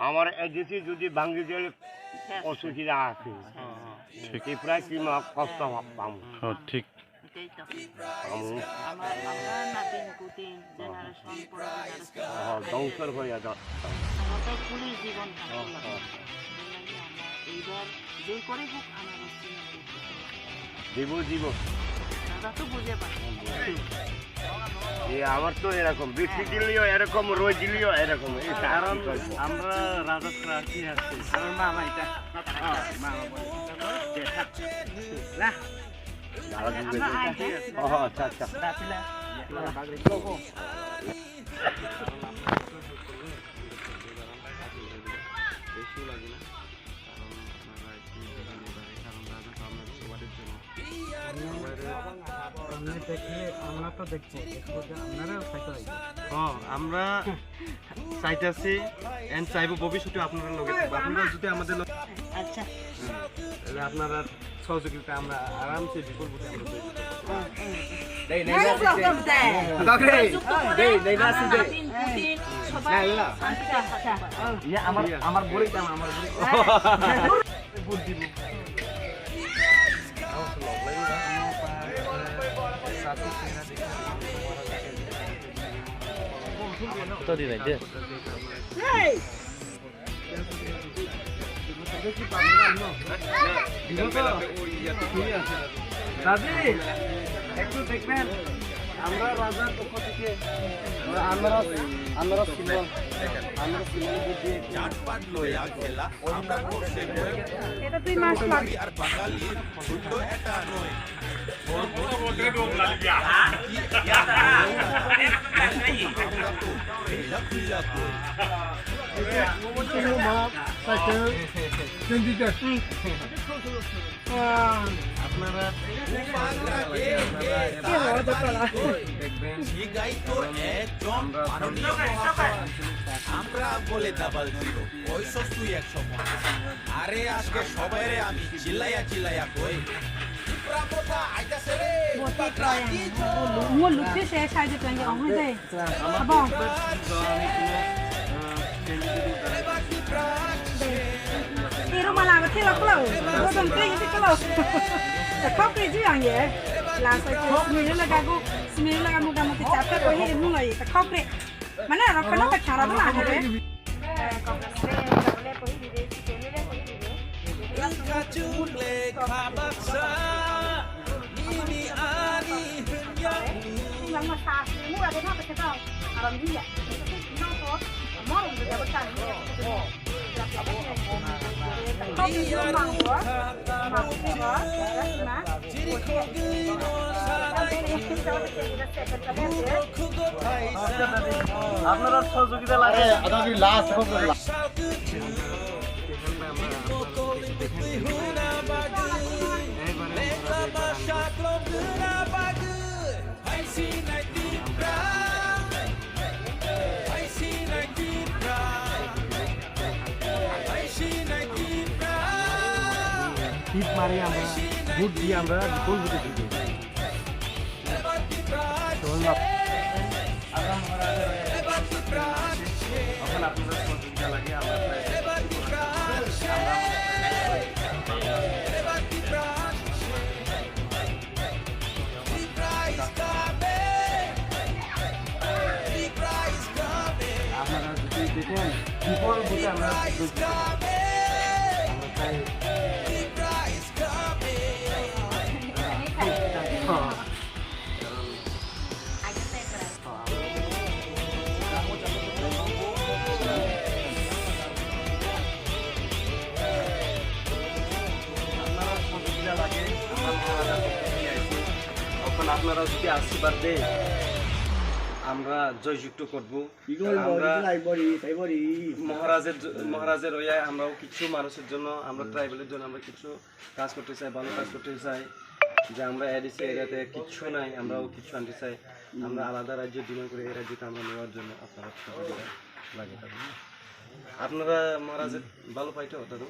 আমার এজেন্সি যদি ভাঙি দিলে অসুবিধা আছে ত্রিপুরা কি কষ্ট পাবো ঠিক ধ্বংসর হয়ে পুলিশ জীবন এইবার যে করে হোক জীব জীব দাদা তো বুঝে পারে আমার তো এরকম বৃষ্টি দিলেও এরকম রোজ দিলেও এরকম কারণ আমরা রাজা প্রার্থী আছি কারণ মামা এটা আচ্ছা আচ্ছা আমরা চাইতেছি এন্ড চাইবো ভবিষ্যতে আপনারা লগে আপনারা যদি আমাদের আচ্ছা আপনারা সহযোগিতা আমরা আরামসে বিপুল বুঝে আমার বলি আমার ভোট দিব তো দি নাই দে দাদি একটু দেখবেন আমরা রাজার পক্ষ থেকে আমরা সিম্বল বুঝি চাটপাট লইয়া গেলা আমরা করতে এটা তুই মাছ পাবি আর বাঙালির শুদ্ধ এটা নয় আমরা বলে দাবাল ছিল ওই তুই 100 আরে আজকে সবাই আমি চিল্লাইয়া চিল্লাইয়া কই我录的是啥子专业？我会的，好不好？你如果哪个听了不了，我怎么可以这个了？靠可以这样耶？拉塞个，没人来干个，没人来干木干木的，假的可以弄了，靠可以。mana orang kena tak cara tu lah ada. Yang masak semua ada apa kita orang dia. Kita nak mau kita berkan. আপনারা সহযোগিতা লাগে আদাবি লাস্ট হবে টিপ মারি আমরা ভোট দিয়ে আমরা বিপুল ভোটে দিই এখন আপনারা সহযোগিতা লাগে আমরা আপনারা যদি দেখেন বিপুল ভোটে আমরা আপনারা যদি আশীর্বাদ দেন আমরা জয়যুক্ত করব মহারাজের হইয়া আমরাও কিছু মানুষের জন্য আমরা ট্রাইবেলের জন্য আমরা কিছু কাজ করতে চাই ভালো কাজ করতে চাই যে আমরা এডিসি এরিয়াতে কিচ্ছু নাই আমরাও কিছু আনতে চাই আমরা আলাদা রাজ্য ডিমান্ড করে এই রাজ্যকে আমরা নেওয়ার জন্য আপনারা লাগে থাকবেন আপনারা মহারাজের ভালো পাইতো দাদু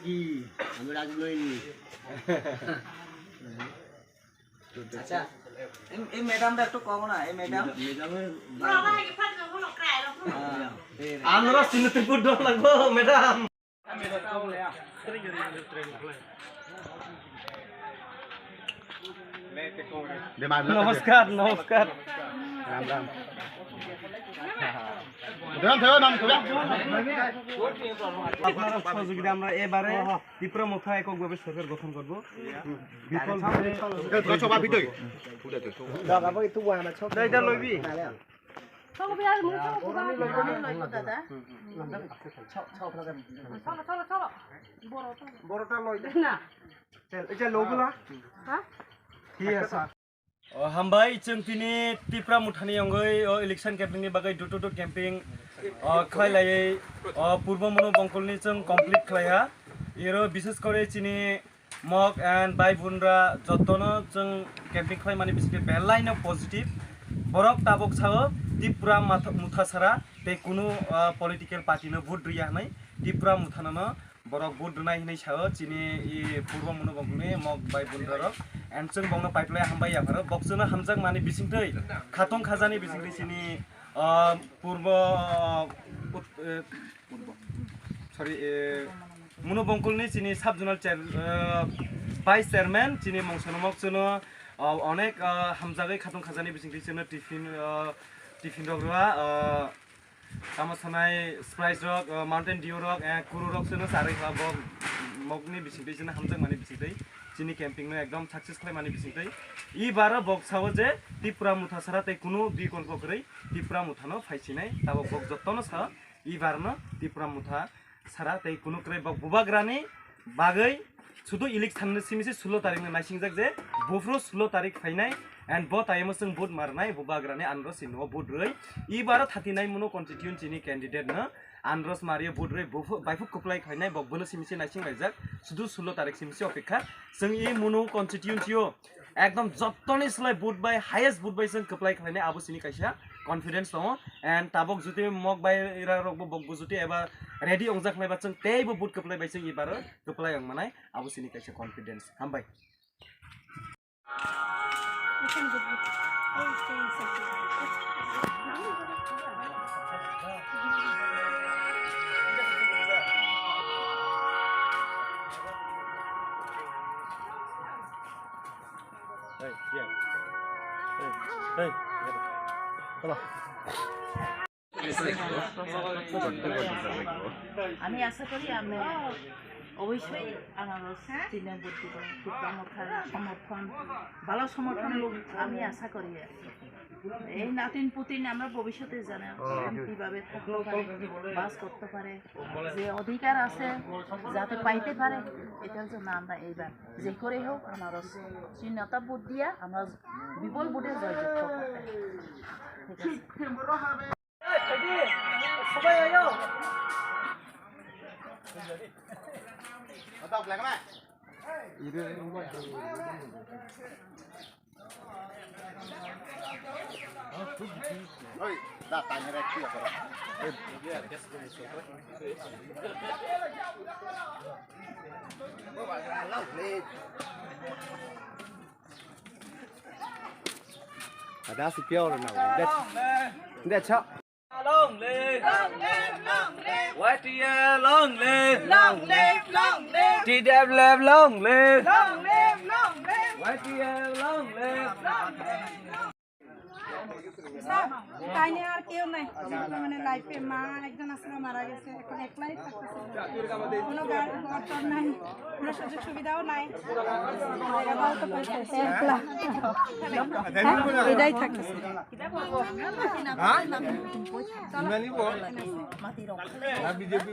কি আমি রাজ লইনি আচ্ছা এই ম্যাডামটা একটু কম না এই ম্যাডামের আমরা সিনেতে ফুড লাগবো ম্যাডাম নমস্কার নমস্কার আপনারা সহযোগিতা আমরা এবারে ত্রিপুরা মুথা এককভাবে সরকার গঠন করবো हामबाय जों दिनै त्रिपुरा मुथानि अनगायै इलेक्शन केम्पिंनि बागै डुर टु डुर केम्पिं खालायलायै पूर्व मनु बंकुलनि जों कमप्लिट खालाया इरो विशेष करे चिनि मक एंड बाय बुनरा जतनो जों केम्पिं खालाय माने बिसोर बेलायनो पजिटिभ बरक ताबक साओ त्रिपुरा मुथा सारा बे कुनु पलिटिकल पार्टीनो भोट रिया नै त्रिपुरा मुथानो बरक भोट रुनाय हिनै साओ चिनि पूर्व मनु बंकुलनि मक बाय बुनरा रक एंड जों बावनो पाइपलाय हामबाय आफारो बक्सनो हामजाक माने बिसिंथै खाथं खाजानि बिसिंथै सिनि पूर्व सरी मनु बंकुलनि चिनि सब जोनल वाइस चेयरमैन चिनि मंसनमक जोनो अनेक हामजागै खाथं खाजानि बिसिंथै जोनो टिफिन रगरा कामसानाय स्प्राइस रक माउंटेन डिउ रक एंड कुरु रक जोनो सारै खाबक मकनि बिसिंथै जोनो हामजाक माने बिसिंथै चिनी कैंपिंग में एकदम सक्सेस खालाम माने बिसिंथै ई बार बक्साव जे त्रिपुरा मुथा सारा तै कुनु विकल्प गरै त्रिपुरा मुथानो फाइसिनाय ताबो बक जत्तनो सा ई बारनो त्रिपुरा मुथा सारा तै कुनु क्रै बक बुबाग्रानि बागै सुदु इलेक्शन सिमिसे 16 तारिख में नाइसिंजाक जे बोफ्रो 16 तारिख फाइनाय एंड ब टाइम जों भोट मारनाय बुबाग्रानि आनरो सिनो भोट रै ई बार 39 मनो कन्स्टिट्युएन्सिनि कैंडिडेट न आनरस मारियो भोट रै बाइफु कप्लाय खायनाय बकबनो सिमिसे नाइसिं लाइजाक सुदु 16 तारिख सिमिसे अपेक्षा जों ई मनो कन्स्टिट्युएन्सियो एकदम जत्तनि सलाय भोट बाय हाईएस्ट भोट बाय जों कप्लाय खायनाय आबुसिनि काइसा कॉन्फिडेंस दङ एंड ताबक जुते मक बाय इरा रकबो बकबो जुते एबा रेडी अंजाक लायबा जों तेबो भोट कप्लाय बाय जों ई बार कप्लाय अंमानाय आबुसिनि काइसा कॉन्फिडेंस हामबाय আমি আশা করি আমি অবশ্যই আনারস দিনে ভোট দিব ত্রিপুরা মুথার সমর্থন ভালো সমর্থন লোক আমি আশা করি এই নাতিন পুতিন আমরা ভবিষ্যতে জানা কিভাবে থাকতে পারে বাস করতে পারে যে অধিকার আছে যাতে পাইতে পারে এটার জন্য আমরা এইবার যে করে হোক আনারস চিহ্নতা ভোট দিয়া আমরা বিপুল ভোটে জয়যুক্ত করতে সবাই আয়ো Tao lại các bạn. Ôi, đặt tay như này chưa rồi. Đã xịt piao rồi nào. Đẹp chợ. Long live, long live, long live. What year long live, long live, long live. T dev live, long live, long live, long live. What year long live, long live. তাইনে আর কেউ নাই মানে লাইফে মা একজন আসলে মারা গেছে এখন একলাই থাকতেছে কোনো ঘর নাই কোনো সুযোগ সুবিধাও নাই এটাই থাকতেছে বিজেপি